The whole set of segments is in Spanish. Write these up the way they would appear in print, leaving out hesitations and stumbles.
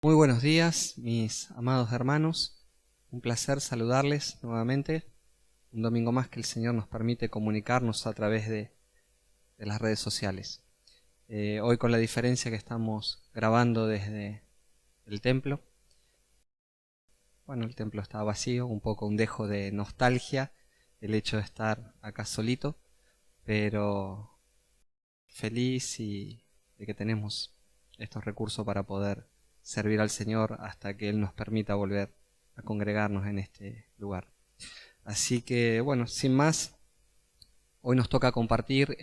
Muy buenos días, mis amados hermanos. Un placer saludarles nuevamente. Un domingo más que el Señor nos permite comunicarnos a través de las redes sociales. Hoy con la diferencia que estamos grabando desde el templo. Bueno, el templo está vacío, un poco un dejo de nostalgia el hecho de estar acá solito, pero feliz y de que tenemos estos recursos para poder servir al Señor hasta que Él nos permita volver a congregarnos en este lugar. Así que, bueno, sin más, hoy nos toca compartir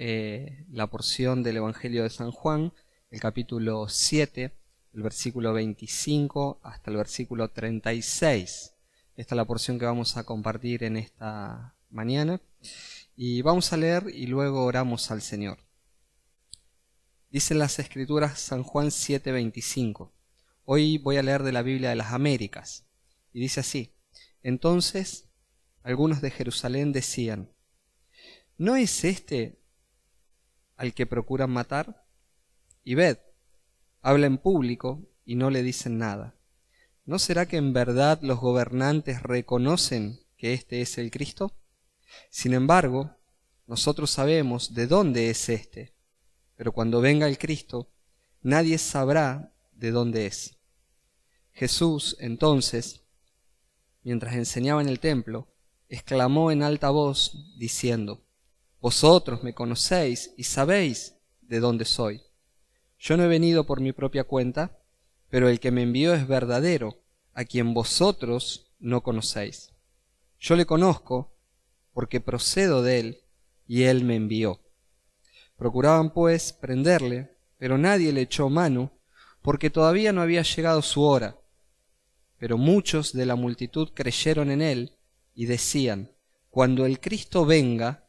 la porción del Evangelio de San Juan, el capítulo 7, el versículo 25 hasta el versículo 36. Esta es la porción que vamos a compartir en esta mañana. Y vamos a leer y luego oramos al Señor. Dicen las Escrituras San Juan 7:25. Hoy voy a leer de la Biblia de las Américas. Y dice así: Entonces algunos de Jerusalén decían: ¿no es este al que procuran matar? Y ved, habla en público y no le dicen nada. ¿No será que en verdad los gobernantes reconocen que este es el Cristo? Sin embargo, nosotros sabemos de dónde es este, pero cuando venga el Cristo, nadie sabrá de dónde es. Jesús, entonces, mientras enseñaba en el templo, exclamó en alta voz, diciendo: Vosotros me conocéis y sabéis de dónde soy. Yo no he venido por mi propia cuenta, pero el que me envió es verdadero, a quien vosotros no conocéis. Yo le conozco porque procedo de él, y él me envió. Procuraban pues prenderle, pero nadie le echó mano, porque todavía no había llegado su hora. Pero muchos de la multitud creyeron en él y decían: cuando el Cristo venga,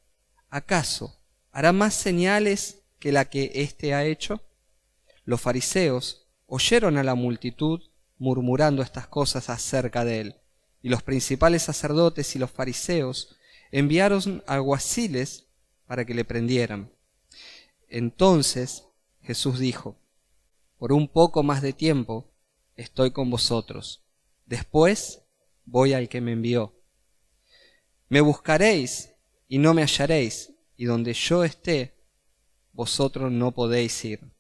¿acaso hará más señales que la que éste ha hecho? Los fariseos oyeron a la multitud murmurando estas cosas acerca de él, y los principales sacerdotes y los fariseos enviaron alguaciles para que le prendieran. Entonces Jesús dijo: por un poco más de tiempo estoy con vosotros. Después voy al que me envió. Me buscaréis y no me hallaréis, y donde yo esté, vosotros no podéis ir.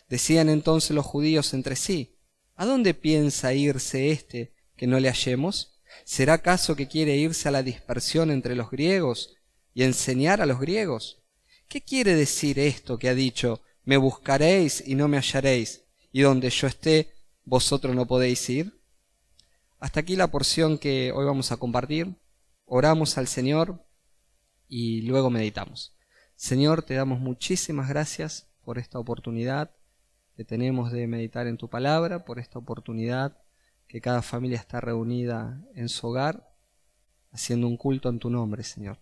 Decían entonces los judíos entre sí: ¿a dónde piensa irse este que no le hallemos? ¿Será acaso que quiere irse a la dispersión entre los griegos y enseñar a los griegos? ¿Qué quiere decir esto que ha dicho: me buscaréis y no me hallaréis, y donde yo esté, vosotros no podéis ir? Hasta aquí la porción que hoy vamos a compartir. Oramos al Señor y luego meditamos. Señor, te damos muchísimas gracias por esta oportunidad que tenemos de meditar en tu palabra, por esta oportunidad que cada familia está reunida en su hogar, haciendo un culto en tu nombre, Señor.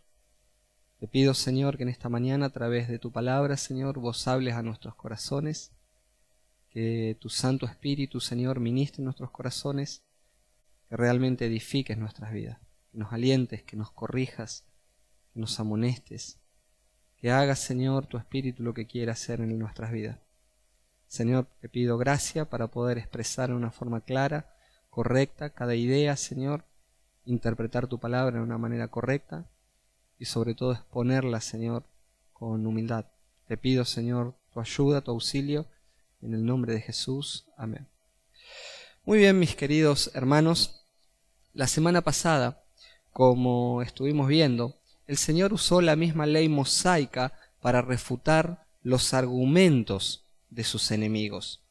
Te pido, Señor, que en esta mañana, a través de tu palabra, Señor, vos hables a nuestros corazones, que tu Santo Espíritu, Señor, ministre en nuestros corazones, que realmente edifiques nuestras vidas, que nos alientes, que nos corrijas, que nos amonestes, que hagas, Señor, tu Espíritu lo que quiera hacer en nuestras vidas. Señor, te pido gracia para poder expresar de una forma clara, correcta, cada idea, Señor, interpretar tu palabra de una manera correcta y sobre todo exponerla, Señor, con humildad. Te pido, Señor, tu ayuda, tu auxilio, en el nombre de Jesús. Amén. Muy bien, mis queridos hermanos, la semana pasada, como estuvimos viendo, el Señor usó la misma ley mosaica para refutar los argumentos de sus enemigos.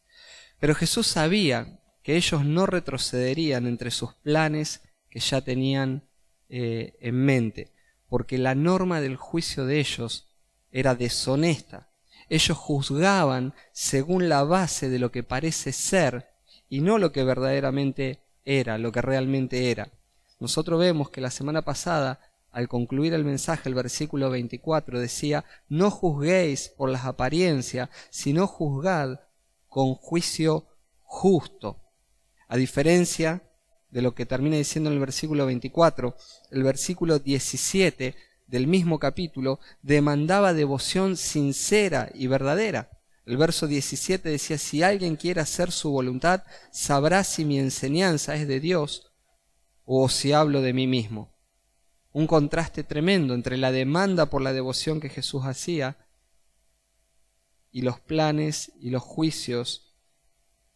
Pero Jesús sabía que ellos no retrocederían entre sus planes que ya tenían en mente, porque la norma del juicio de ellos era deshonesta. Ellos juzgaban según la base de lo que parece ser y no lo que verdaderamente era, lo que realmente era. Nosotros vemos que la semana pasada, al concluir el mensaje, el versículo 24 decía: no juzguéis por las apariencias, sino juzgad con juicio justo. A diferencia de lo que termina diciendo en el versículo 24, el versículo 17 del mismo capítulo demandaba devoción sincera y verdadera. El verso 17 decía, si alguien quiere hacer su voluntad, sabrá si mi enseñanza es de Dios o si hablo de mí mismo. Un contraste tremendo entre la demanda por la devoción que Jesús hacía y los planes y los juicios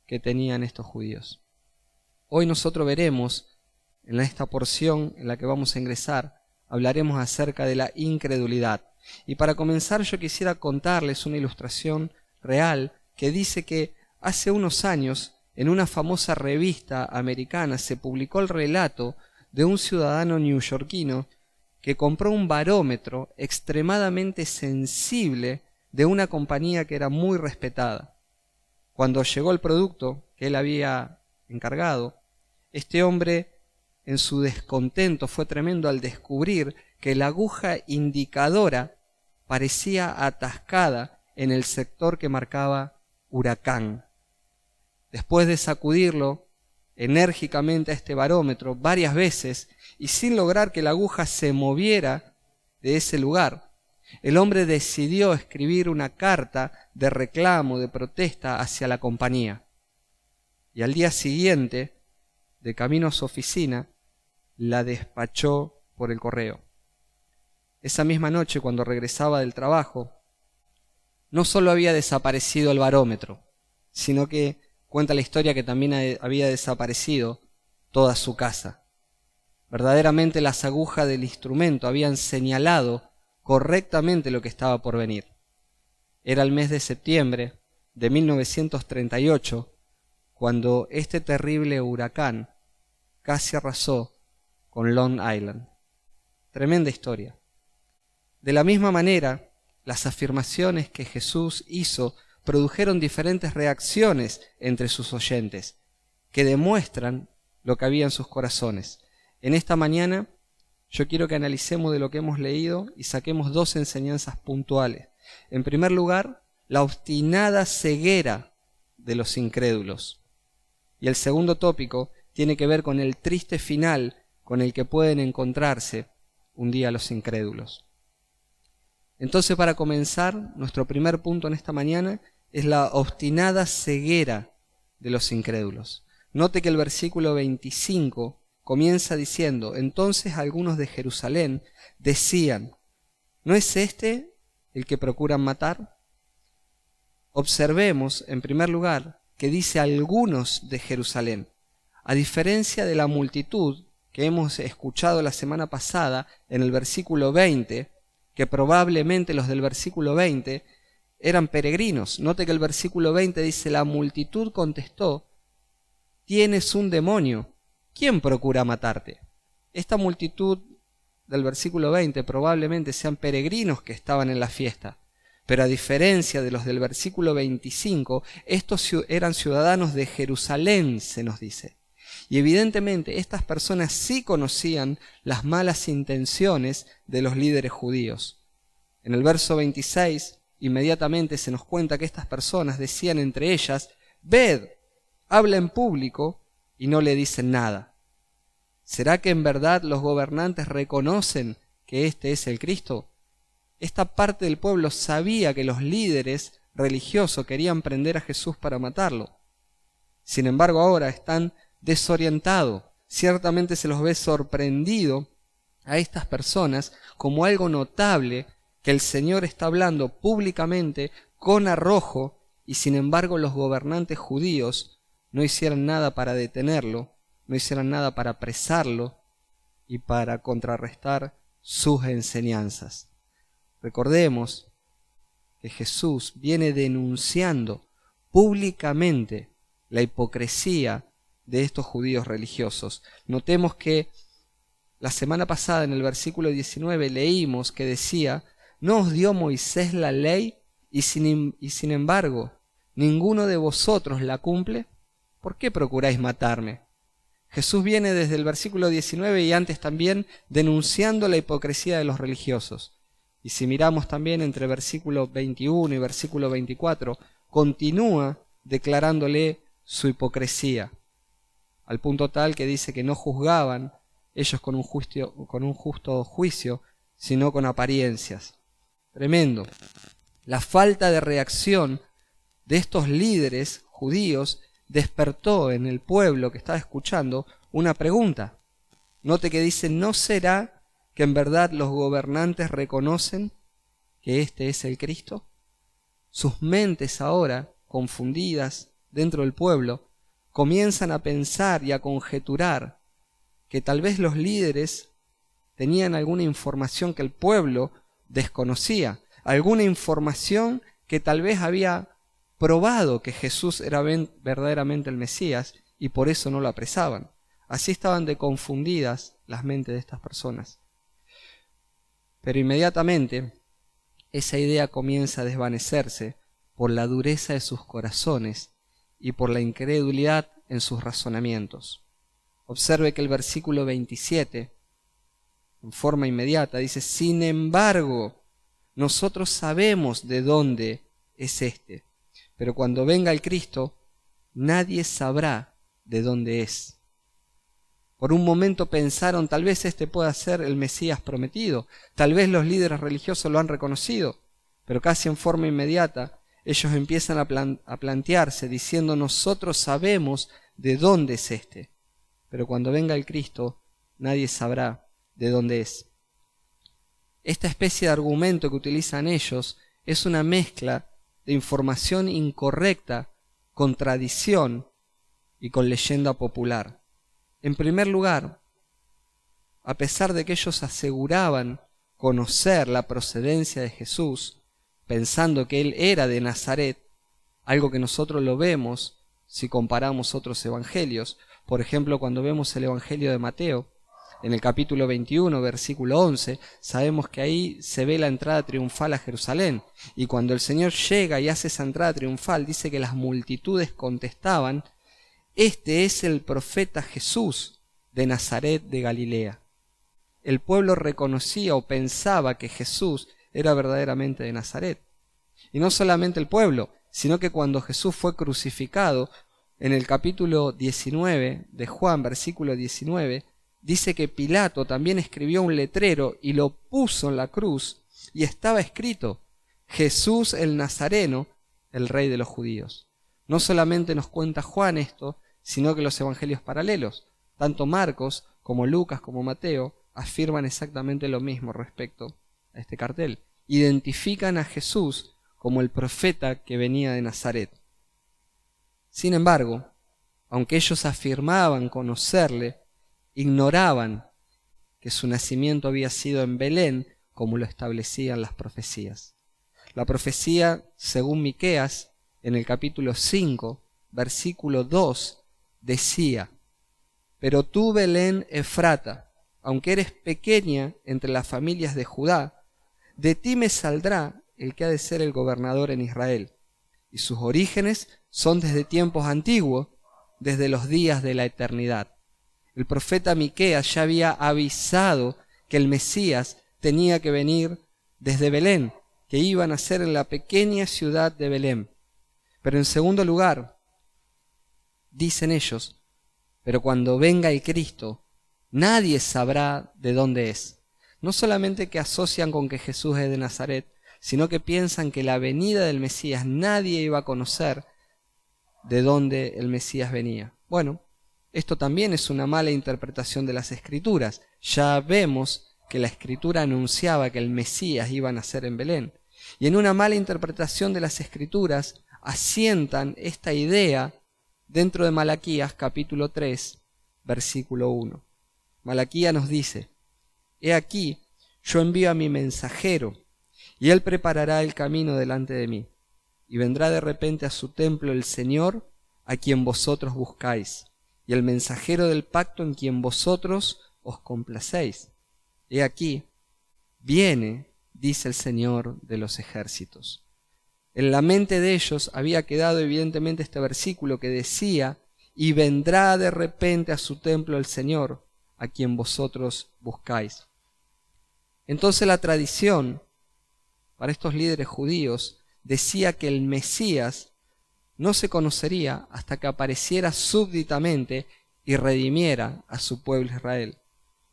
que tenían estos judíos. Hoy nosotros veremos, en esta porción en la que vamos a ingresar, hablaremos acerca de la incredulidad. Y para comenzar yo quisiera contarles una ilustración real que dice que hace unos años en una famosa revista americana se publicó el relato de un ciudadano neoyorquino que compró un barómetro extremadamente sensible de una compañía que era muy respetada. Cuando llegó el producto que él había encargado, este hombre en su descontento fue tremendo al descubrir que la aguja indicadora parecía atascada en el sector que marcaba huracán. Después de sacudirlo enérgicamente a este barómetro varias veces y sin lograr que la aguja se moviera de ese lugar, el hombre decidió escribir una carta de reclamo, de protesta hacia la compañía. Y al día siguiente, de camino a su oficina, la despachó por el correo. Esa misma noche, cuando regresaba del trabajo, no solo había desaparecido el barómetro, sino que cuenta la historia que también había desaparecido toda su casa. Verdaderamente las agujas del instrumento habían señalado correctamente lo que estaba por venir. Era el mes de septiembre de 1938, cuando este terrible huracán casi arrasó con Long Island. Tremenda historia. De la misma manera, las afirmaciones que Jesús hizo produjeron diferentes reacciones entre sus oyentes, que demuestran lo que había en sus corazones. En esta mañana, yo quiero que analicemos de lo que hemos leído y saquemos dos enseñanzas puntuales. En primer lugar, la obstinada ceguera de los incrédulos. Y el segundo tópico tiene que ver con el triste final con el que pueden encontrarse un día los incrédulos. Entonces, para comenzar, nuestro primer punto en esta mañana es la obstinada ceguera de los incrédulos. Note que el versículo 25 comienza diciendo, entonces algunos de Jerusalén decían, ¿no es este el que procuran matar? Observemos, en primer lugar, que dice algunos de Jerusalén. A diferencia de la multitud que hemos escuchado la semana pasada en el versículo 20, que probablemente los del versículo 20 eran peregrinos. Note que el versículo 20 dice, la multitud contestó, tienes un demonio, ¿quién procura matarte? Esta multitud del versículo 20 probablemente sean peregrinos que estaban en la fiesta, pero a diferencia de los del versículo 25, estos eran ciudadanos de Jerusalén, se nos dice. Y evidentemente estas personas sí conocían las malas intenciones de los líderes judíos. En el verso 26, inmediatamente se nos cuenta que estas personas decían entre ellas, ved, habla en público y no le dicen nada. ¿Será que en verdad los gobernantes reconocen que este es el Cristo? Esta parte del pueblo sabía que los líderes religiosos querían prender a Jesús para matarlo. Sin embargo, ahora están desorientados. Ciertamente se los ve sorprendido a estas personas como algo notable que el Señor está hablando públicamente con arrojo y sin embargo los gobernantes judíos no hicieran nada para detenerlo, no hicieran nada para apresarlo y para contrarrestar sus enseñanzas. Recordemos que Jesús viene denunciando públicamente la hipocresía de estos judíos religiosos. Notemos que la semana pasada en el versículo 19 leímos que decía, ¿no os dio Moisés la ley y sin embargo ninguno de vosotros la cumple? ¿Por qué procuráis matarme? Jesús viene desde el versículo 19 y antes también denunciando la hipocresía de los religiosos. Y si miramos también entre versículo 21 y versículo 24, continúa declarándole su hipocresía, al punto tal que dice que no juzgaban ellos con un justo juicio, sino con apariencias. Tremendo. La falta de reacción de estos líderes judíos despertó en el pueblo que estaba escuchando una pregunta. Note que dice: ¿no será que en verdad los gobernantes reconocen que este es el Cristo? Sus mentes ahora, confundidas dentro del pueblo, comienzan a pensar y a conjeturar que tal vez los líderes tenían alguna información que el pueblo desconocía, alguna información que tal vez había probado que Jesús era verdaderamente el Mesías y por eso no lo apresaban. Así estaban de confundidas las mentes de estas personas. Pero inmediatamente esa idea comienza a desvanecerse por la dureza de sus corazones y por la incredulidad en sus razonamientos. Observe que el versículo 27, en forma inmediata, dice: sin embargo, nosotros sabemos de dónde es este, pero cuando venga el Cristo, nadie sabrá de dónde es. Por un momento pensaron: tal vez este pueda ser el Mesías prometido, tal vez los líderes religiosos lo han reconocido, pero casi en forma inmediata ellos empiezan a plantearse diciendo: nosotros sabemos de dónde es este, pero cuando venga el Cristo nadie sabrá de dónde es. Esta especie de argumento que utilizan ellos es una mezcla de información incorrecta con tradición y con leyenda popular. En primer lugar, a pesar de que ellos aseguraban conocer la procedencia de Jesús, pensando que él era de Nazaret, algo que nosotros lo vemos si comparamos otros evangelios. Por ejemplo, cuando vemos el Evangelio de Mateo, en el capítulo 21, versículo 11, sabemos que ahí se ve la entrada triunfal a Jerusalén. Y cuando el Señor llega y hace esa entrada triunfal, dice que las multitudes contestaban: este es el profeta Jesús de Nazaret de Galilea. El pueblo reconocía o pensaba que Jesús era verdaderamente de Nazaret. Y no solamente el pueblo, sino que cuando Jesús fue crucificado, en el capítulo 19 de Juan, versículo 19, dice que Pilato también escribió un letrero y lo puso en la cruz, y estaba escrito: Jesús el Nazareno, el Rey de los judíos. No solamente nos cuenta Juan esto, sino que los evangelios paralelos, tanto Marcos como Lucas como Mateo, afirman exactamente lo mismo respecto a este cartel. Identifican a Jesús como el profeta que venía de Nazaret. Sin embargo, aunque ellos afirmaban conocerle, ignoraban que su nacimiento había sido en Belén, como lo establecían las profecías. La profecía, según Miqueas, en el capítulo 5, versículo 2, decía: pero tú, Belén Efrata, aunque eres pequeña entre las familias de Judá, de ti me saldrá el que ha de ser el gobernador en Israel, y sus orígenes son desde tiempos antiguos, desde los días de la eternidad. El profeta Miqueas ya había avisado que el Mesías tenía que venir desde Belén, que iba a nacer en la pequeña ciudad de Belén. Pero en segundo lugar, dicen ellos: pero cuando venga el Cristo, nadie sabrá de dónde es. No solamente que asocian con que Jesús es de Nazaret, sino que piensan que la venida del Mesías nadie iba a conocer de dónde el Mesías venía. Bueno, esto también es una mala interpretación de las Escrituras. Ya vemos que la Escritura anunciaba que el Mesías iba a nacer en Belén. Y en una mala interpretación de las Escrituras asientan esta idea dentro de Malaquías capítulo 3, versículo 1. Malaquías nos dice: he aquí, yo envío a mi mensajero, y él preparará el camino delante de mí, y vendrá de repente a su templo el Señor, a quien vosotros buscáis, y el mensajero del pacto en quien vosotros os complacéis. He aquí, viene, dice el Señor de los ejércitos. En la mente de ellos había quedado evidentemente este versículo que decía: y vendrá de repente a su templo el Señor, a quien vosotros buscáis. Entonces la tradición para estos líderes judíos decía que el Mesías no se conocería hasta que apareciera súbitamente y redimiera a su pueblo Israel.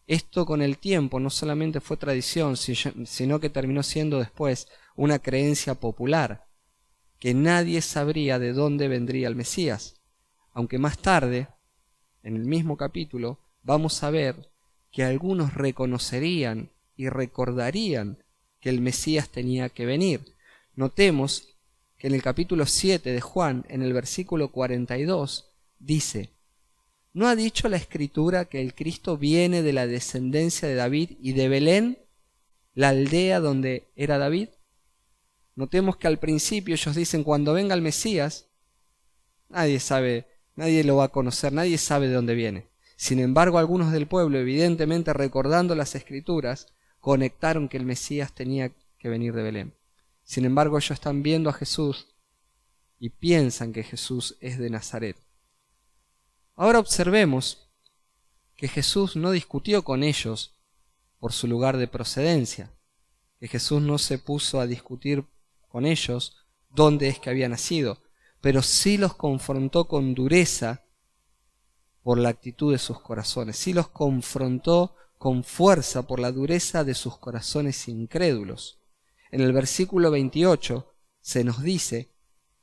Esto con el tiempo no solamente fue tradición, sino que terminó siendo después una creencia popular, que nadie sabría de dónde vendría el Mesías, aunque más tarde, en el mismo capítulo, vamos a ver que algunos reconocerían y recordarían que el Mesías tenía que venir. Notemos que en el capítulo 7 de Juan, en el versículo 42, dice: ¿no ha dicho la Escritura que el Cristo viene de la descendencia de David y de Belén, la aldea donde era David? Notemos que al principio ellos dicen, cuando venga el Mesías, nadie sabe, nadie lo va a conocer, nadie sabe de dónde viene. Sin embargo, algunos del pueblo, evidentemente recordando las Escrituras, conectaron que el Mesías tenía que venir de Belén. Sin embargo, ellos están viendo a Jesús y piensan que Jesús es de Nazaret. Ahora observemos que Jesús no discutió con ellos por su lugar de procedencia, que Jesús no se puso a discutir con ellos dónde es que había nacido, pero sí los confrontó con dureza por la actitud de sus corazones, sí los confrontó con fuerza por la dureza de sus corazones incrédulos. En el versículo 28 se nos dice: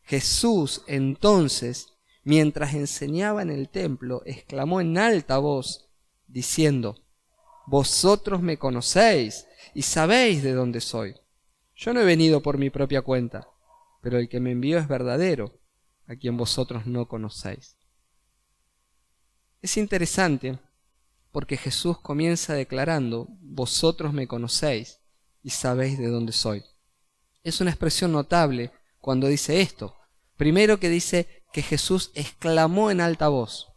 Jesús entonces, mientras enseñaba en el templo, exclamó en alta voz, diciendo: vosotros me conocéis y sabéis de dónde soy. Yo no he venido por mi propia cuenta, pero el que me envió es verdadero, a quien vosotros no conocéis. Es interesante porque Jesús comienza declarando: vosotros me conocéis y sabéis de dónde soy. Es una expresión notable cuando dice esto. Primero, que dice que Jesús exclamó en alta voz.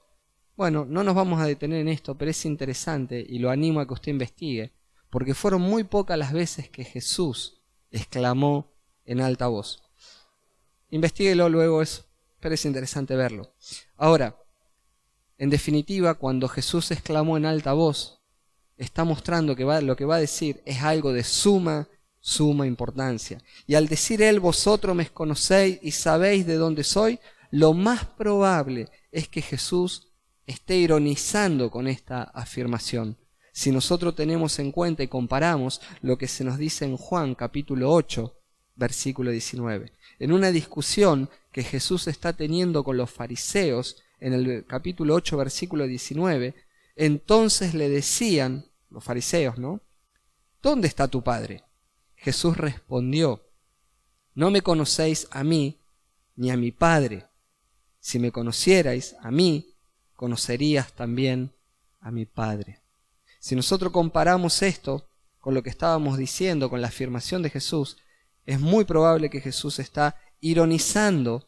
Bueno, no nos vamos a detener en esto, pero es interesante y lo animo a que usted investigue, porque fueron muy pocas las veces que Jesús exclamó en alta voz. Investíguelo luego, pero es interesante verlo. Ahora, en definitiva, cuando Jesús exclamó en alta voz, está mostrando que lo que va a decir es algo de suma importancia. Y al decir él: vosotros me conocéis y sabéis de dónde soy, lo más probable es que Jesús esté ironizando con esta afirmación. Si nosotros tenemos en cuenta y comparamos lo que se nos dice en Juan capítulo 8, versículo 19, en una discusión que Jesús está teniendo con los fariseos, en el capítulo 8, versículo 19, entonces le decían, los fariseos, ¿no? ¿Dónde está tu Padre? Jesús respondió: no me conocéis a mí ni a mi Padre. Si me conocierais a mí, conocerías también a mi Padre. Si nosotros comparamos esto con lo que estábamos diciendo, con la afirmación de Jesús, es muy probable que Jesús está ironizando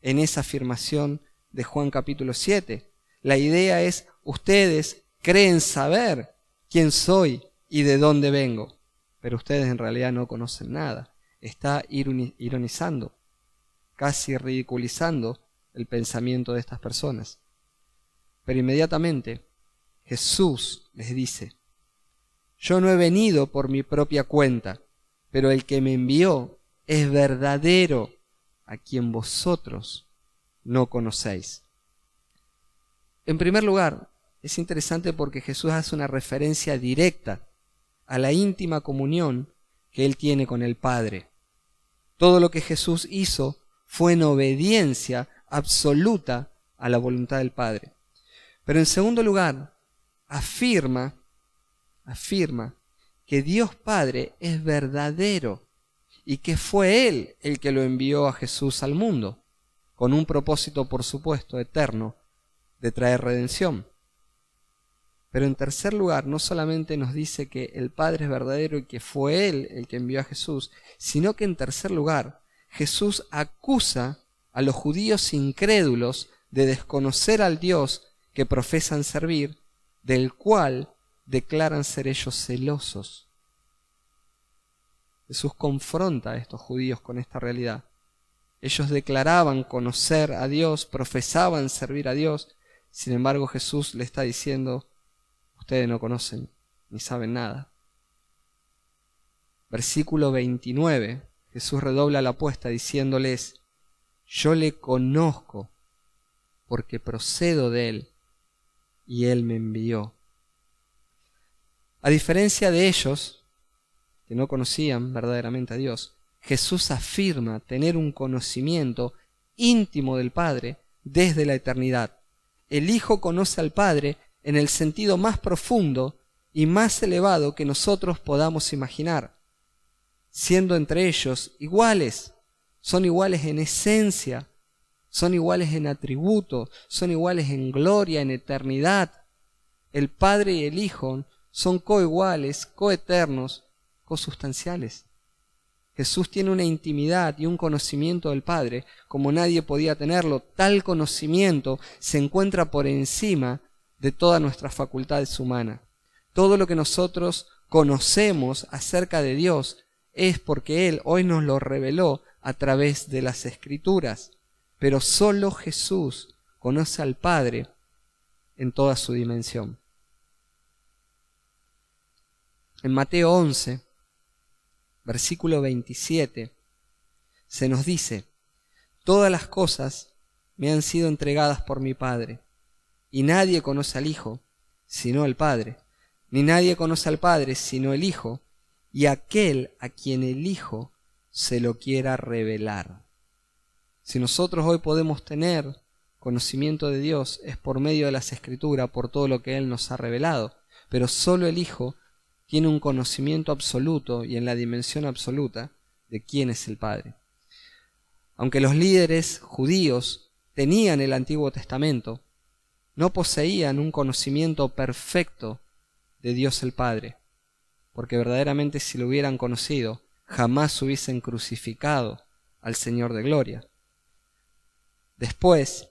en esa afirmación de Juan capítulo 7. La idea es: ustedes creen saber quién soy y de dónde vengo, pero ustedes en realidad no conocen nada. Está ironizando, casi ridiculizando el pensamiento de estas personas. Pero inmediatamente Jesús les dice: yo no he venido por mi propia cuenta, pero el que me envió es verdadero, a quien vosotros no conocéis. En primer lugar, es interesante porque Jesús hace una referencia directa a la íntima comunión que él tiene con el Padre. Todo lo que Jesús hizo fue en obediencia absoluta a la voluntad del Padre. Pero en segundo lugar, afirma que Dios Padre es verdadero y que fue Él el que lo envió a Jesús al mundo, con un propósito, por supuesto, eterno, de traer redención. Pero en tercer lugar, no solamente nos dice que el Padre es verdadero y que fue Él el que envió a Jesús, sino que en tercer lugar, Jesús acusa a los judíos incrédulos de desconocer al Dios que profesan servir, del cual declaran ser ellos celosos. Jesús confronta a estos judíos con esta realidad. Ellos declaraban conocer a Dios, profesaban servir a Dios, sin embargo Jesús le está diciendo: ustedes no conocen ni saben nada. Versículo 29, Jesús redobla la apuesta diciéndoles: yo le conozco porque procedo de él y él me envió. A diferencia de ellos, que no conocían verdaderamente a Dios, Jesús afirma tener un conocimiento íntimo del Padre desde la eternidad. El Hijo conoce al Padre en el sentido más profundo y más elevado que nosotros podamos imaginar, siendo entre ellos iguales. Son iguales en esencia, son iguales en atributo, son iguales en gloria, en eternidad. El Padre y el Hijo son coiguales, coeternos, cosustanciales. Jesús tiene una intimidad y un conocimiento del Padre como nadie podía tenerlo. Tal conocimiento se encuentra por encima de todas nuestras facultades humanas. Todo lo que nosotros conocemos acerca de Dios es porque Él hoy nos lo reveló a través de las Escrituras. Pero solo Jesús conoce al Padre en toda su dimensión. En Mateo 11, versículo 27, se nos dice: todas las cosas me han sido entregadas por mi Padre, y nadie conoce al Hijo sino el Padre, ni nadie conoce al Padre sino el Hijo, y aquel a quien el Hijo se lo quiera revelar. Si nosotros hoy podemos tener conocimiento de Dios es por medio de las Escrituras, por todo lo que Él nos ha revelado, pero solo el Hijo tiene un conocimiento absoluto y en la dimensión absoluta de quién es el Padre. Aunque los líderes judíos tenían el Antiguo Testamento, no poseían un conocimiento perfecto de Dios el Padre, porque verdaderamente si lo hubieran conocido, jamás hubiesen crucificado al Señor de Gloria. Después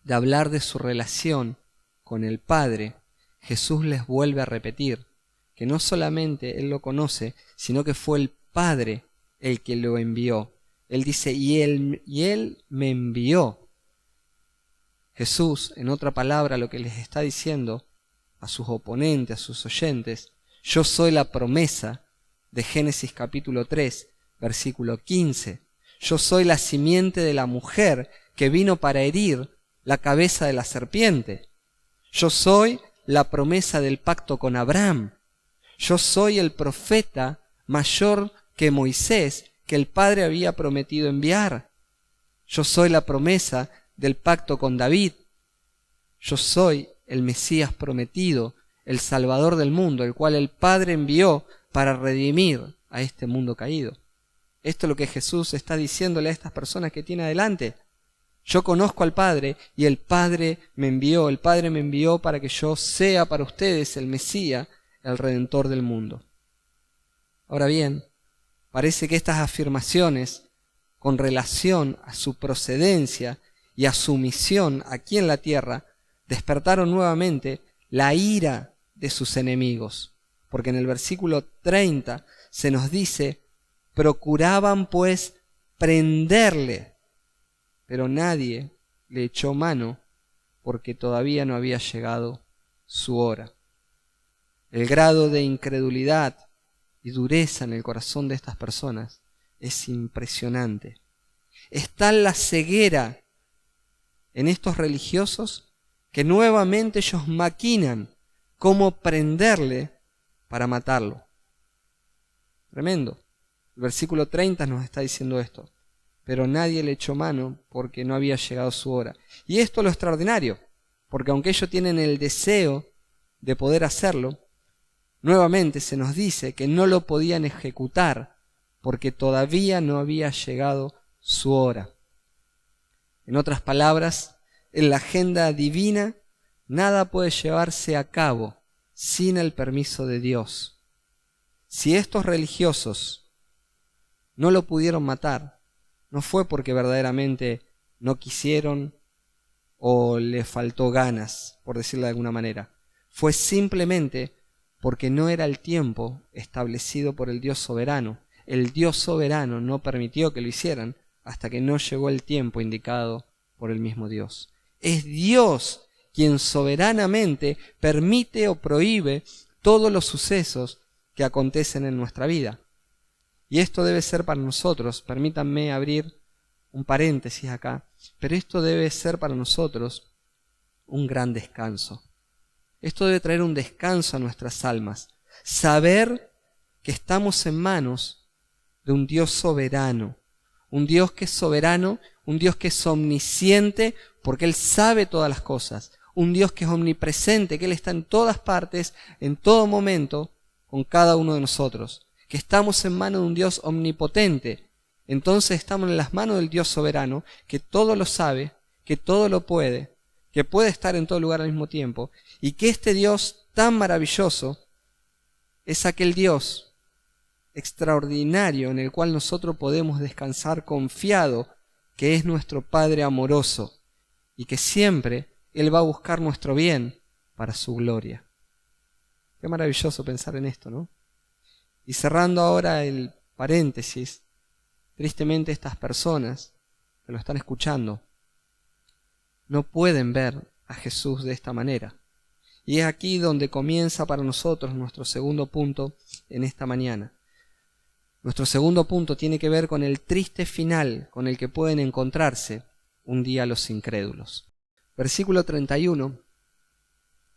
de hablar de su relación con el Padre, Jesús les vuelve a repetir que no solamente Él lo conoce, sino que fue el Padre el que lo envió. Él dice, y él me envió. Jesús, en otra palabra, lo que les está diciendo a sus oponentes, a sus oyentes: yo soy la promesa de Génesis capítulo 3, versículo 15. Yo soy la simiente de la mujer que vino para herir la cabeza de la serpiente. Yo soy la promesa del pacto con Abraham. Yo soy el profeta mayor que Moisés, que el Padre había prometido enviar. Yo soy la promesa del pacto con David. Yo soy el Mesías prometido, el Salvador del mundo, el cual el Padre envió para redimir a este mundo caído. Esto es lo que Jesús está diciéndole a estas personas que tiene adelante. Yo conozco al Padre y el Padre me envió para que yo sea para ustedes el Mesías, el Redentor del mundo. Ahora bien, parece que estas afirmaciones con relación a su procedencia y a su misión aquí en la tierra despertaron nuevamente la ira de sus enemigos, porque en el versículo 30 se nos dice: procuraban pues prenderle, pero nadie le echó mano porque todavía no había llegado su hora. El grado de incredulidad y dureza en el corazón de estas personas es impresionante. Es tal la ceguera en estos religiosos que nuevamente ellos maquinan cómo prenderle para matarlo. Tremendo. El versículo 30 nos está diciendo esto. Pero nadie le echó mano porque no había llegado su hora. Y esto es lo extraordinario, porque aunque ellos tienen el deseo de poder hacerlo, nuevamente se nos dice que no lo podían ejecutar porque todavía no había llegado su hora. En otras palabras, en la agenda divina nada puede llevarse a cabo sin el permiso de Dios. Si estos religiosos no lo pudieron matar, no fue porque verdaderamente no quisieron o le faltó ganas, por decirlo de alguna manera. Fue simplemente porque no era el tiempo establecido por el Dios soberano. El Dios soberano no permitió que lo hicieran hasta que no llegó el tiempo indicado por el mismo Dios. Es Dios quien soberanamente permite o prohíbe todos los sucesos que acontecen en nuestra vida. Y esto debe ser para nosotros, permítanme abrir un paréntesis acá, pero esto debe ser para nosotros un gran descanso. Esto debe traer un descanso a nuestras almas. Saber que estamos en manos de de un Dios soberano. Un Dios que es soberano, un Dios que es omnisciente porque Él sabe todas las cosas. Un Dios que es omnipresente, que Él está en todas partes, en todo momento, con cada uno de nosotros. Que estamos en manos de un Dios omnipotente. Entonces estamos en las manos del Dios soberano, que todo lo sabe, que todo lo puede, que puede estar en todo lugar al mismo tiempo. Y que este Dios tan maravilloso es aquel Dios extraordinario en el cual nosotros podemos descansar confiado, que es nuestro Padre amoroso y que siempre Él va a buscar nuestro bien para su gloria. Qué maravilloso pensar en esto, ¿no? Y cerrando ahora el paréntesis, tristemente estas personas que lo están escuchando no pueden ver a Jesús de esta manera. Y es aquí donde comienza para nosotros nuestro segundo punto en esta mañana. Nuestro segundo punto tiene que ver con el triste final con el que pueden encontrarse un día los incrédulos. Versículo 31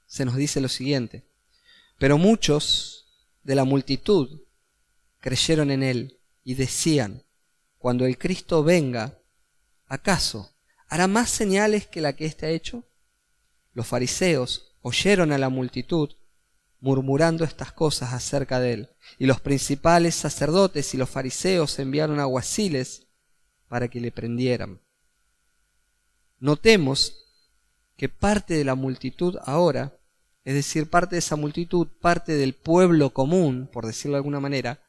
se nos dice lo siguiente: pero muchos de la multitud creyeron en él y decían: cuando el Cristo venga, ¿acaso hará más señales que la que éste ha hecho? Los fariseos oyeron a la multitud murmurando estas cosas acerca de él, y los principales sacerdotes y los fariseos enviaron alguaciles para que le prendieran. Notemos que parte de la multitud ahora, es decir, parte de esa multitud, parte del pueblo común, por decirlo de alguna manera,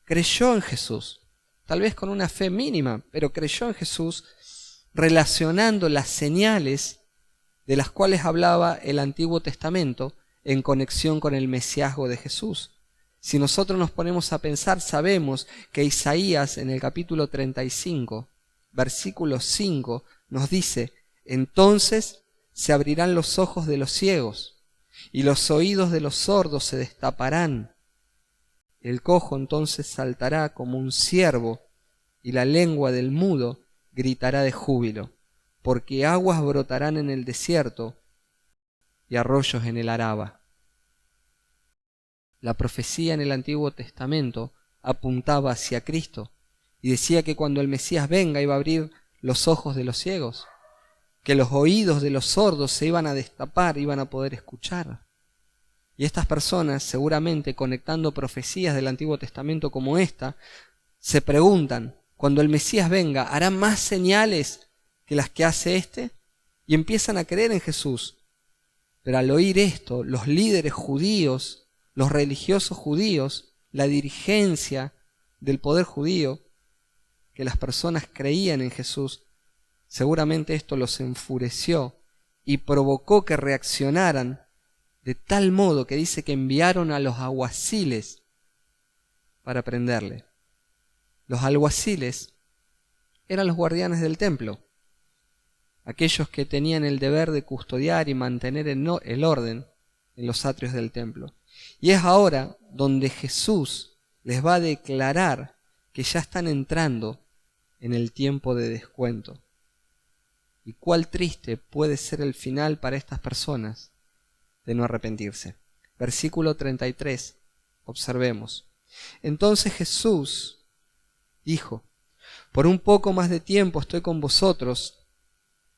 creyó en Jesús, tal vez con una fe mínima, pero creyó en Jesús, relacionando las señales de las cuales hablaba el Antiguo Testamento en conexión con el mesiasgo de Jesús. Si nosotros nos ponemos a pensar, sabemos que Isaías en el capítulo 35, versículo 5, nos dice: entonces se abrirán los ojos de los ciegos y los oídos de los sordos se destaparán. El cojo entonces saltará como un ciervo y la lengua del mudo gritará de júbilo, porque aguas brotarán en el desierto y arroyos en el Araba. La profecía en el Antiguo Testamento apuntaba hacia Cristo y decía que cuando el Mesías venga iba a abrir los ojos de los ciegos, que los oídos de los sordos se iban a destapar, iban a poder escuchar. Y estas personas, seguramente conectando profecías del Antiguo Testamento como esta, se preguntan: cuando el Mesías venga, ¿hará más señales que las que hace este? Y empiezan a creer en Jesús. Pero al oír esto, los líderes judíos, los religiosos judíos, la dirigencia del poder judío, que las personas creían en Jesús, seguramente esto los enfureció y provocó que reaccionaran de tal modo que dice que enviaron a los alguaciles para prenderle. Los alguaciles eran los guardianes del templo, aquellos que tenían el deber de custodiar y mantener el orden en los atrios del templo. Y es ahora donde Jesús les va a declarar que ya están entrando en el tiempo de descuento. Y cuál triste puede ser el final para estas personas de no arrepentirse. Versículo 33, observemos. Entonces Jesús dijo: por un poco más de tiempo estoy con vosotros,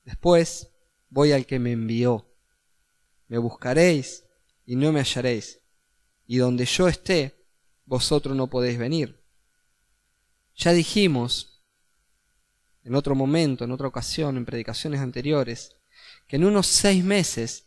después voy al que me envió. Me buscaréis y no me hallaréis, y donde yo esté, vosotros no podéis venir. Ya dijimos en otro momento, en otra ocasión, en predicaciones anteriores, que en unos 6 meses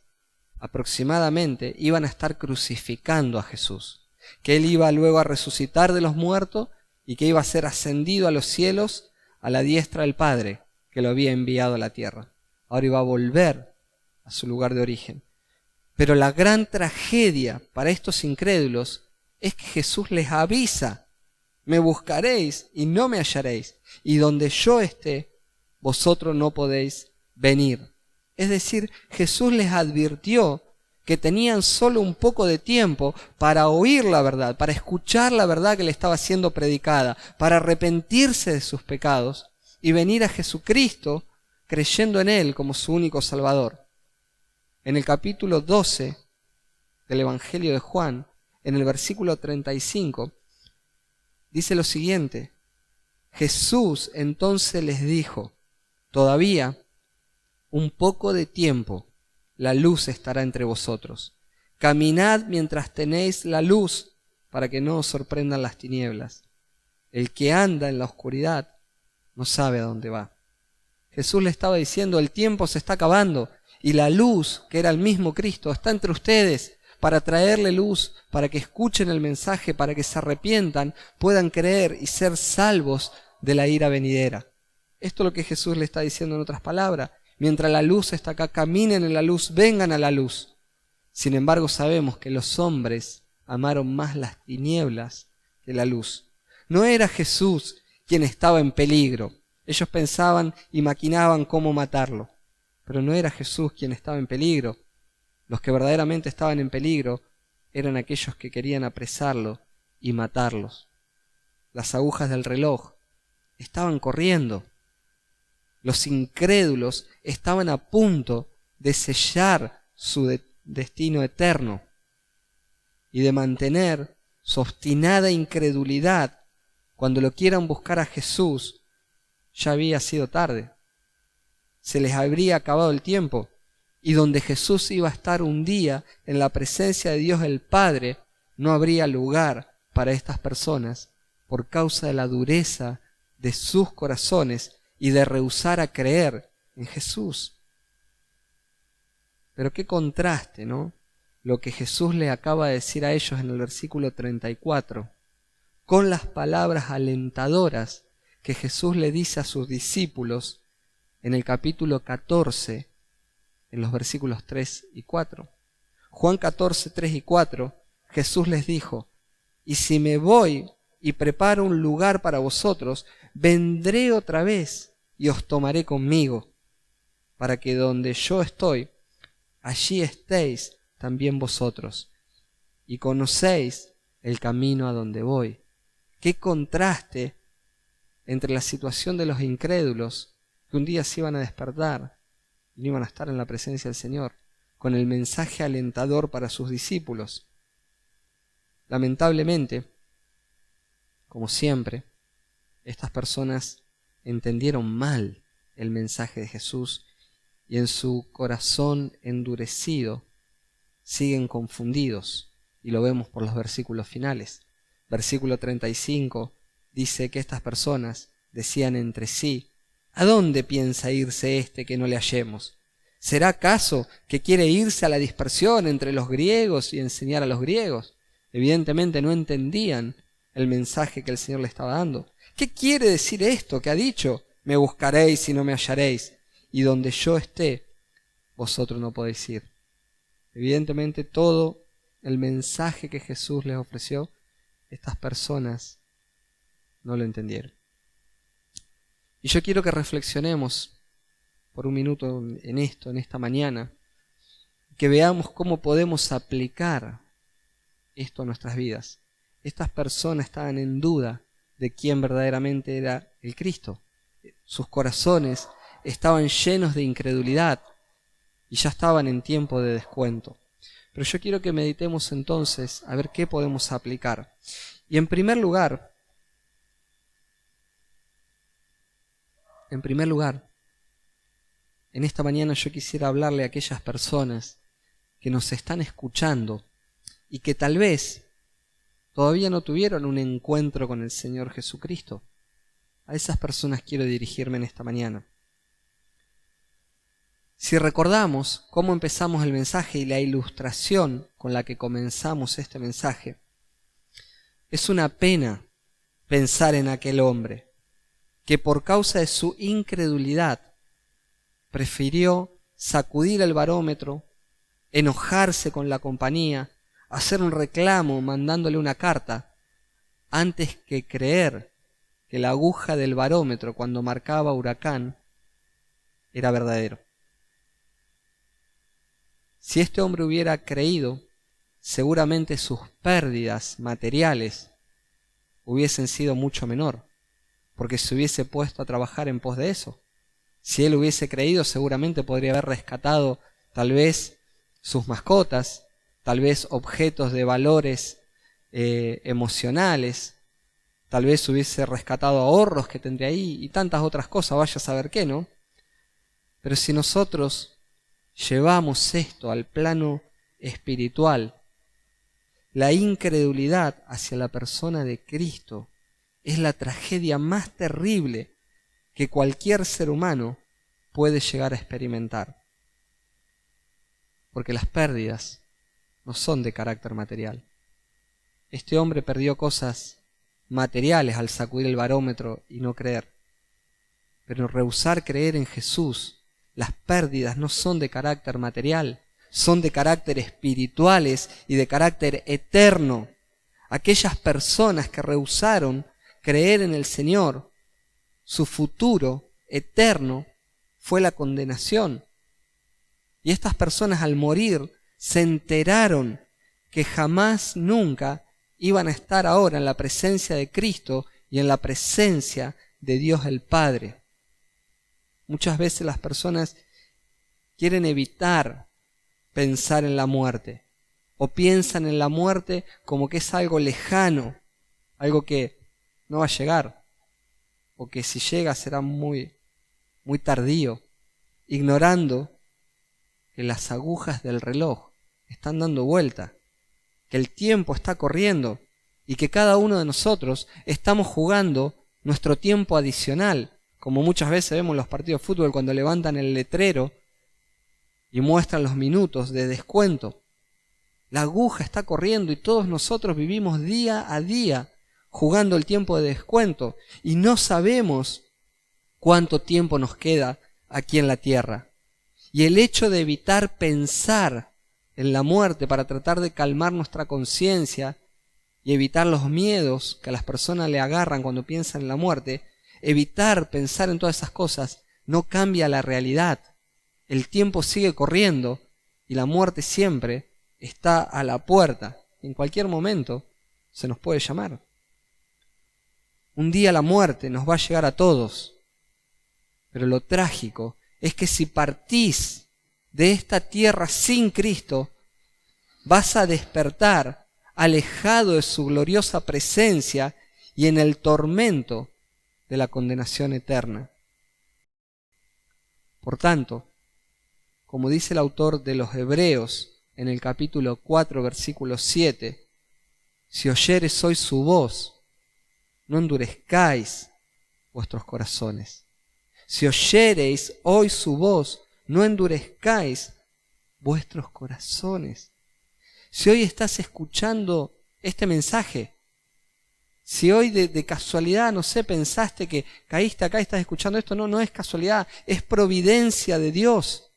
aproximadamente iban a estar crucificando a Jesús, que Él iba luego a resucitar de los muertos y que iba a ser ascendido a los cielos a la diestra del Padre que lo había enviado a la tierra. Ahora iba a volver a su lugar de origen. Pero la gran tragedia para estos incrédulos es que Jesús les avisa: me buscaréis y no me hallaréis, y donde yo esté, vosotros no podéis venir. Es decir, Jesús les advirtió que tenían solo un poco de tiempo para oír la verdad, para escuchar la verdad que le estaba siendo predicada, para arrepentirse de sus pecados y venir a Jesucristo creyendo en Él como su único Salvador. En el capítulo 12 del Evangelio de Juan, en el versículo 35, dice lo siguiente: Jesús entonces les dijo: todavía un poco de tiempo, la luz estará entre vosotros. Caminad mientras tenéis la luz, para que no os sorprendan las tinieblas. El que anda en la oscuridad no sabe a dónde va. Jesús le estaba diciendo: el tiempo se está acabando y la luz, que era el mismo Cristo, está entre ustedes para traerle luz, para que escuchen el mensaje, para que se arrepientan, puedan creer y ser salvos de la ira venidera. Esto es lo que Jesús le está diciendo en otras palabras. Mientras la luz está acá, caminen en la luz, vengan a la luz. Sin embargo, sabemos que los hombres amaron más las tinieblas que la luz. No era Jesús quien estaba en peligro. Ellos pensaban y maquinaban cómo matarlo. Pero no era Jesús quien estaba en peligro. Los que verdaderamente estaban en peligro eran aquellos que querían apresarlo y matarlos. Las agujas del reloj estaban corriendo. Los incrédulos estaban a punto de sellar su destino eterno y de mantener su obstinada incredulidad. Cuando lo quieran buscar a Jesús, ya había sido tarde. Se les habría acabado el tiempo. Y donde Jesús iba a estar un día en la presencia de Dios el Padre, no habría lugar para estas personas por causa de la dureza de sus corazones y de rehusar a creer en Jesús. Pero qué contraste, ¿no? Lo que Jesús le acaba de decir a ellos en el versículo 34, con las palabras alentadoras que Jesús le dice a sus discípulos en el capítulo 14, en los versículos 3 y 4. Juan 14, 3 y 4, Jesús les dijo: y si me voy y preparo un lugar para vosotros, vendré otra vez y os tomaré conmigo, para que donde yo estoy, allí estéis también vosotros, y conocéis el camino a donde voy. Qué contraste entre la situación de los incrédulos, que un día se iban a despertar y no iban a estar en la presencia del Señor, con el mensaje alentador para sus discípulos. Lamentablemente, como siempre, estas personas entendieron mal el mensaje de Jesús y en su corazón endurecido siguen confundidos, y lo vemos por los versículos finales. Versículo 35 dice que estas personas decían entre sí: ¿a dónde piensa irse este que no le hallemos? ¿Será acaso que quiere irse a la dispersión entre los griegos y enseñar a los griegos? Evidentemente no entendían el mensaje que el Señor le estaba dando. ¿Qué quiere decir esto que ha dicho? Me buscaréis y no me hallaréis, y donde yo esté, vosotros no podéis ir. Evidentemente todo el mensaje que Jesús les ofreció, estas personas no lo entendieron. Y yo quiero que reflexionemos por un minuto en esto, en esta mañana, que veamos cómo podemos aplicar esto a nuestras vidas. Estas personas estaban en duda de quién verdaderamente era el Cristo. Sus corazones estaban llenos de incredulidad y ya estaban en tiempo de descuento. Pero yo quiero que meditemos entonces a ver qué podemos aplicar. Y en primer lugar, en esta mañana yo quisiera hablarle a aquellas personas que nos están escuchando y que tal vez todavía no tuvieron un encuentro con el Señor Jesucristo. A esas personas quiero dirigirme en esta mañana. Si recordamos cómo empezamos el mensaje y la ilustración con la que comenzamos este mensaje, es una pena pensar en aquel hombre que por causa de su incredulidad prefirió sacudir el barómetro, enojarse con la compañía, hacer un reclamo mandándole una carta, antes que creer que la aguja del barómetro cuando marcaba huracán era verdadero. Si este hombre hubiera creído, seguramente sus pérdidas materiales hubiesen sido mucho menor, porque se hubiese puesto a trabajar en pos de eso. Si él hubiese creído, seguramente podría haber rescatado tal vez sus mascotas, tal vez objetos de valores emocionales, tal vez hubiese rescatado ahorros que tendría ahí y tantas otras cosas, vaya a saber qué, ¿no? Pero si nosotros llevamos esto al plano espiritual, la incredulidad hacia la persona de Cristo es la tragedia más terrible que cualquier ser humano puede llegar a experimentar. Porque las pérdidas no son de carácter material. Este hombre perdió cosas materiales al sacudir el barómetro y no creer. Pero rehusar creer en Jesús, las pérdidas no son de carácter material, son de carácter espirituales y de carácter eterno. Aquellas personas que rehusaron creer en el Señor, su futuro eterno fue la condenación. Y estas personas al morir se enteraron que jamás, nunca iban a estar ahora en la presencia de Cristo y en la presencia de Dios el Padre. Muchas veces las personas quieren evitar pensar en la muerte, o piensan en la muerte como que es algo lejano, algo que no va a llegar, o que si llega será muy tardío, ignorando que las agujas del reloj están dando vuelta, que el tiempo está corriendo y que cada uno de nosotros estamos jugando nuestro tiempo adicional, como muchas veces vemos en los partidos de fútbol cuando levantan el letrero y muestran los minutos de descuento. La aguja está corriendo y todos nosotros vivimos día a día jugando el tiempo de descuento y no sabemos cuánto tiempo nos queda aquí en la tierra. Y el hecho de evitar pensar en la muerte para tratar de calmar nuestra conciencia y evitar los miedos que a las personas le agarran cuando piensan en la muerte, evitar pensar en todas esas cosas no cambia la realidad. El tiempo sigue corriendo y la muerte siempre está a la puerta. En cualquier momento se nos puede llamar. Un día la muerte nos va a llegar a todos, pero lo trágico es que si partís de esta tierra sin Cristo, vas a despertar alejado de su gloriosa presencia y en el tormento de la condenación eterna. Por tanto, como dice el autor de los Hebreos en el capítulo 4, versículo 7, si oyereis hoy su voz, no endurezcáis vuestros corazones. Si oyereis hoy su voz, no endurezcáis vuestros corazones. Si hoy estás escuchando este mensaje, si hoy de casualidad, no sé, pensaste que caíste acá y estás escuchando esto, no es casualidad, es providencia de Dios.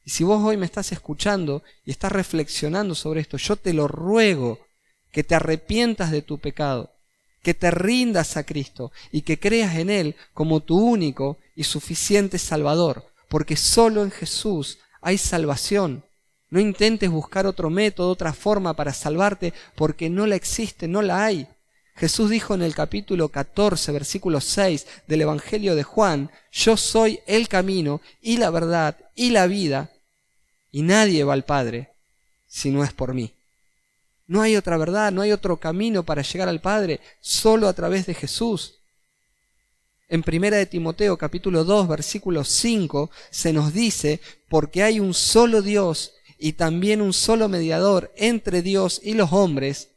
Y si vos hoy me estás escuchando y estás reflexionando sobre esto, yo te lo ruego que te arrepientas de tu pecado, que te rindas a Cristo y que creas en Él como tu único y suficiente Salvador, porque solo en Jesús hay salvación. No intentes buscar otro método, otra forma para salvarte, porque no la existe, no la hay. Jesús dijo en el capítulo 14, versículo 6 del Evangelio de Juan, yo soy el camino y la verdad y la vida, y nadie va al Padre si no es por mí. No hay otra verdad, no hay otro camino para llegar al Padre, solo a través de Jesús. En 1 de Timoteo capítulo 2, versículo 5, se nos dice, porque hay un solo Dios y también un solo mediador entre Dios y los hombres,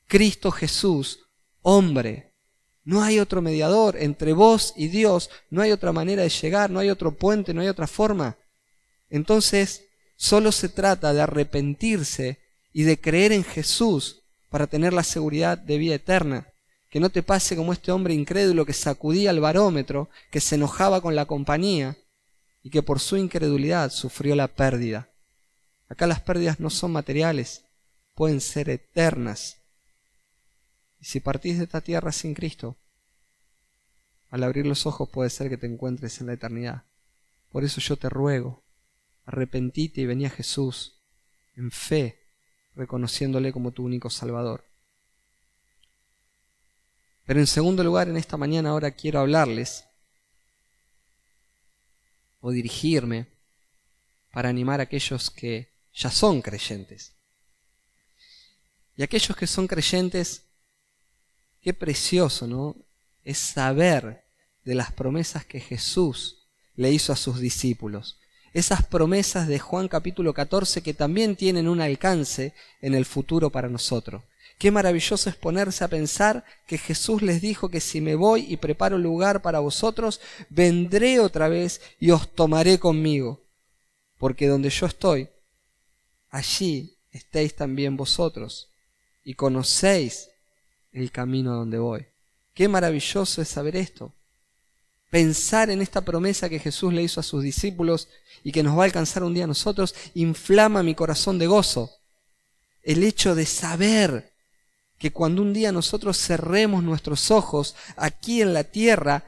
Cristo Jesús, hombre. No hay otro mediador entre vos y Dios, no hay otra manera de llegar, no hay otro puente, no hay otra forma. Entonces, solo se trata de arrepentirse y de creer en Jesús para tener la seguridad de vida eterna. Que no te pase como este hombre incrédulo que sacudía el barómetro, que se enojaba con la compañía y que por su incredulidad sufrió la pérdida. Acá las pérdidas no son materiales, pueden ser eternas. Y si partís de esta tierra sin Cristo, al abrir los ojos puede ser que te encuentres en la eternidad. Por eso yo te ruego, arrepentite y vení a Jesús en fe, reconociéndole como tu único Salvador. Pero en segundo lugar, en esta mañana ahora quiero hablarles o dirigirme para animar a aquellos que ya son creyentes. Y aquellos que son creyentes Qué precioso, ¿no? Es saber de las promesas que Jesús le hizo a sus discípulos. Esas promesas de Juan capítulo 14 que también tienen un alcance en el futuro para nosotros. Qué maravilloso es ponerse a pensar que Jesús les dijo que si me voy y preparo lugar para vosotros, vendré otra vez y os tomaré conmigo. Porque donde yo estoy, allí estéis también vosotros y conocéis el camino a donde voy. Qué maravilloso es saber esto. Pensar en esta promesa que Jesús le hizo a sus discípulos y que nos va a alcanzar un día a nosotros, inflama mi corazón de gozo. El hecho de saber que cuando un día nosotros cerremos nuestros ojos aquí en la tierra,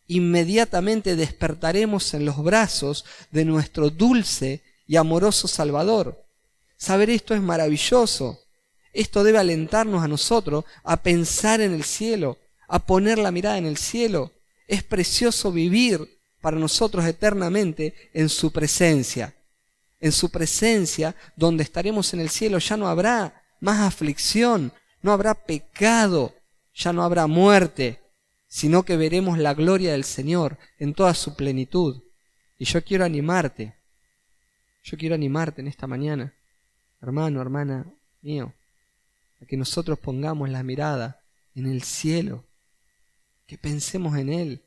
inmediatamente despertaremos en los brazos de nuestro dulce y amoroso Salvador. Saber esto es maravilloso. Esto debe alentarnos a nosotros a pensar en el cielo, a poner la mirada en el cielo. Es precioso vivir para nosotros eternamente en su presencia. En su presencia, donde estaremos en el cielo, ya no habrá más aflicción, no habrá pecado, ya no habrá muerte, sino que veremos la gloria del Señor en toda su plenitud. Y yo quiero animarte en esta mañana, hermano, hermana mío, a que nosotros pongamos la mirada en el cielo, que pensemos en Él,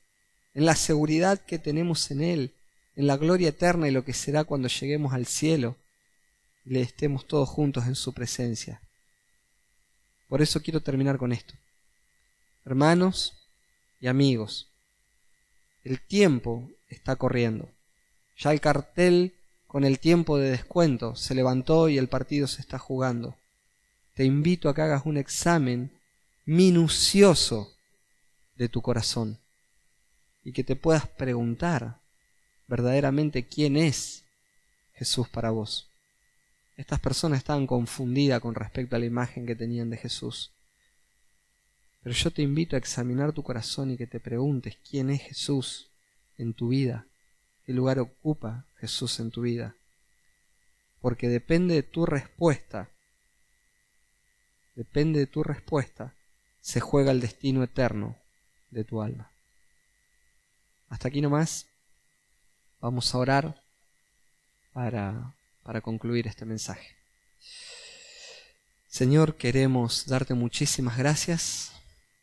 en la seguridad que tenemos en Él, en la gloria eterna y lo que será cuando lleguemos al cielo y le estemos todos juntos en su presencia. Por eso quiero terminar con esto. Hermanos y amigos, el tiempo está corriendo. Ya el cartel con el tiempo de descuento se levantó y el partido se está jugando. Te invito a que hagas un examen minucioso de tu corazón y que te puedas preguntar verdaderamente quién es Jesús para vos. Estas personas estaban confundidas con respecto a la imagen que tenían de Jesús. Pero yo te invito a examinar tu corazón y que te preguntes quién es Jesús en tu vida, qué lugar ocupa Jesús en tu vida. Porque depende de tu respuesta, se juega el destino eterno de tu alma. Hasta aquí nomás. Vamos a orar para concluir este mensaje. Señor, queremos darte muchísimas gracias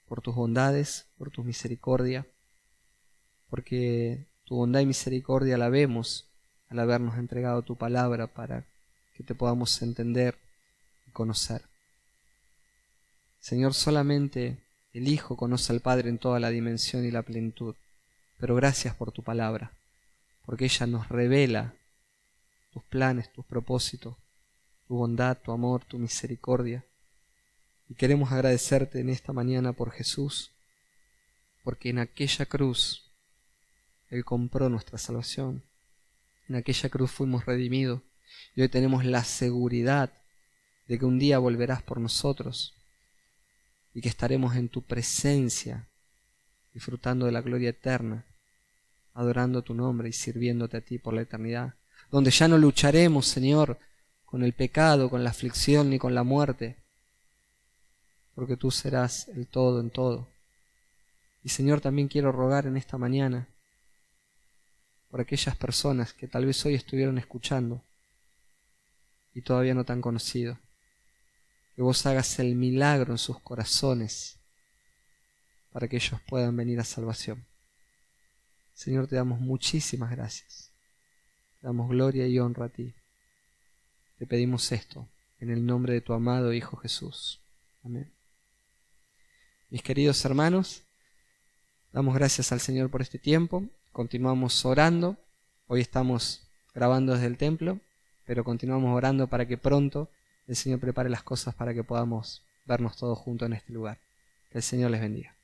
por tus bondades, por tu misericordia, porque tu bondad y misericordia la vemos al habernos entregado tu palabra para que te podamos entender y conocer. Señor, solamente el Hijo conoce al Padre en toda la dimensión y la plenitud, pero gracias por tu palabra, porque ella nos revela tus planes, tus propósitos, tu bondad, tu amor, tu misericordia. Y queremos agradecerte en esta mañana por Jesús, porque en aquella cruz Él compró nuestra salvación. En aquella cruz fuimos redimidos y hoy tenemos la seguridad de que un día volverás por nosotros y que estaremos en tu presencia, disfrutando de la gloria eterna, adorando tu nombre y sirviéndote a ti por la eternidad, donde ya no lucharemos, Señor, con el pecado, con la aflicción ni con la muerte, porque tú serás el todo en todo. Y Señor, también quiero rogar en esta mañana por aquellas personas que tal vez hoy estuvieron escuchando y todavía no te han conocido, que vos hagas el milagro en sus corazones para que ellos puedan venir a salvación. Señor, te damos muchísimas gracias. Te damos gloria y honra a ti. Te pedimos esto en el nombre de tu amado Hijo Jesús. Amén. Mis queridos hermanos, damos gracias al Señor por este tiempo. Continuamos orando. Hoy estamos grabando desde el templo, pero continuamos orando para que pronto el Señor prepare las cosas para que podamos vernos todos juntos en este lugar. Que el Señor les bendiga.